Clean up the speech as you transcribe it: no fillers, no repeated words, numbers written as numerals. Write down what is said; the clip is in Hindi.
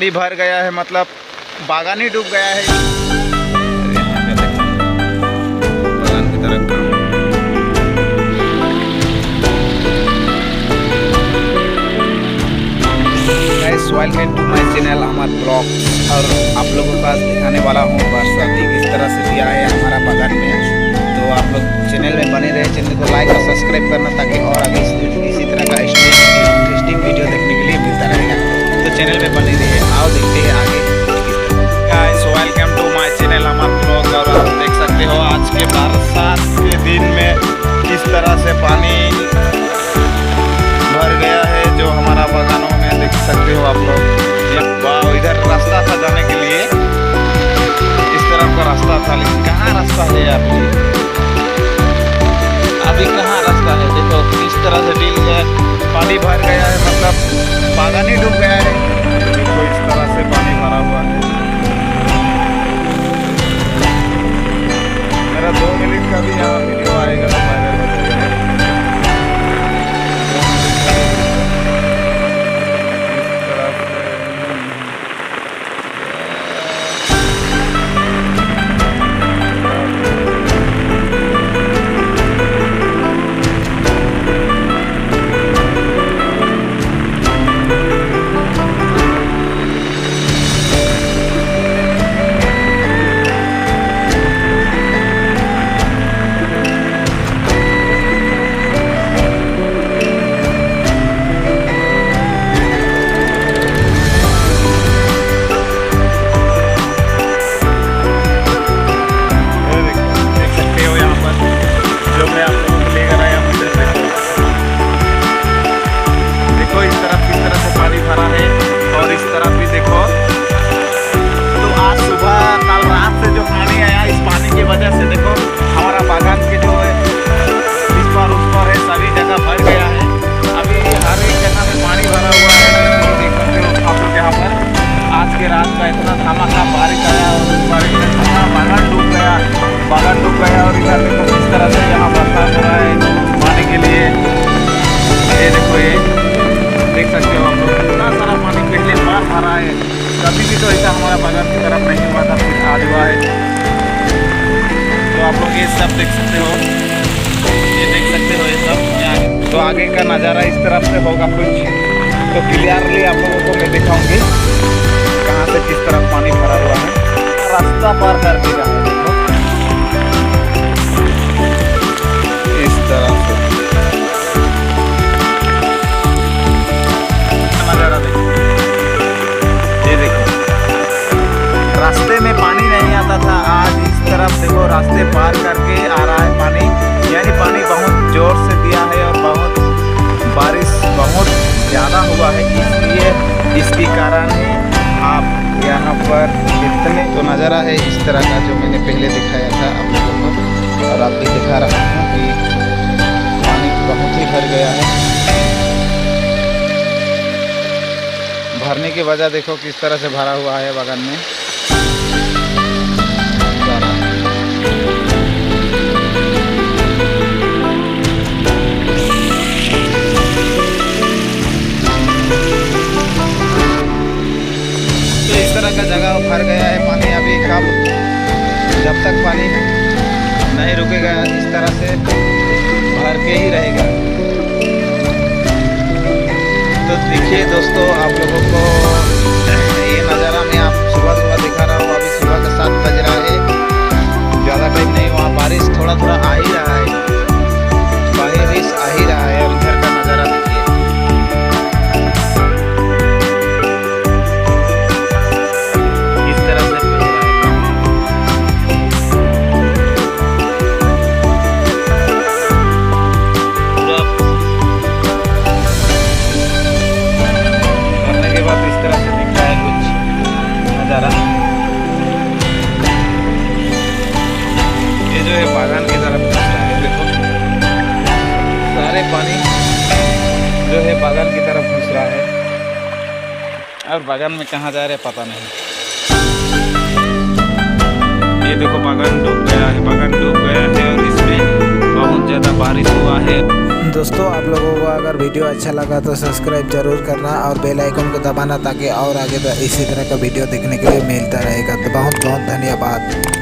पानी भर गया है, मतलब बागान ही डूब गया है। बागान की तरफ welcome to my channel Amar blogs. और आप लोगों के पास दिखाने वाला हूँ बरसाती किस तरह से दिया है हमारा बागान में। तो आप लोग चैनल में बने रहे, चैनल को लाइक और सब्सक्राइब करना ताकि और आगे इसी तरह का इंटरेस्टिंग वीडियो देखने के लिए मिलता रहेगा। तो चैनल में बने रहिए। आओ देखते हैं आगे। Guys welcome to my channel Amar blog. और आप देख सकते हो आज के बरसात के दिन में किस तरह से पानी भर गया है जो हमारा बागानों में देख सकते हो आप लोग। इधर रास्ता था जाने के लिए, इस तरफ का रास्ता था, लेकिन कहाँ रास्ता है यार, अभी कहाँ रास्ता है। देखो किस तरह से डील है, पानी भर गया है, मतलब बागान ही डूब गया है। देखो इस तरह से पानी भरा हुआ है। मेरा 2 मिनट का भी यहाँ वीडियो आएगा तो वायरल हो जाएगा। बागान डूब गया और इधर देखो किस तरह से यहाँ बरसात हो रहा है पानी के लिए। ये देखो, ये देख सकते हो आप लोग, इतना सारा पानी पहले बार भरा है। कभी भी तो ऐसा हमारा बागान की तरफ नहीं हुआ था, फिर आज हुआ है। तो आप लोग ये सब देख सकते हो, ये देख सकते हो ये सब यहाँ। तो आगे का नज़ारा इस तरफ से होगा कुछ, तो क्लियरली आप लोगों को मैं दिखाऊंगी कहाँ से किस तरफ पानी भरा हुआ है। रास्ता पार कर देगा देखो इस तरह से नज़ारा देखो। ये देखो रास्ते में पानी नहीं आता था, आज इस तरफ देखो रास्ते पार करके आ रहा है पानी। यानी पानी बहुत जोर से दिया है और बहुत बारिश बहुत ज़्यादा हुआ है, इसलिए इसके कारण ही आप यहाँ पर इतने तो नज़ारा है इस तरह का जो मैंने पहले दिखाया था आप लोगों को। और आप भी दिखा रहा हूँ कि पानी बहुत ही भर गया है। भरने की वजह देखो किस तरह से भरा हुआ है बागान में। तो इस तरह का जगह भर गया है पानी। अभी कब जब तक पानी नहीं रुकेगा इस तरह से भर के ही रहेगा। तो देखिए दोस्तों, आप लोगों को ये नज़ारा मैं आप सुबह दिखा रहा हूँ। अभी सुबह का 7 बज रहा है, ज़्यादा टाइम नहीं हुआ। बारिश थोड़ा थोड़ा आ ही रहा है, बारिश आ ही रहा है। और इधर का नज़ारा देखिए, इस तरह से बागान की तरफ घुस रहा है। देखो सारे पानी जो है बागान की तरफ घुस रहा है और बागान में कहाँ जा रहे पता नहीं। ये देखो बागान डूब गया है, बागान डूब गया है और इसमें बहुत ज़्यादा बारिश हुआ है। दोस्तों आप लोगों को अगर वीडियो अच्छा लगा तो सब्सक्राइब जरूर करना और बेल आइकन को दबाना ताकि और आगे इसी तरह का वीडियो देखने के लिए मिलता रहेगा। तो बहुत बहुत धन्यवाद।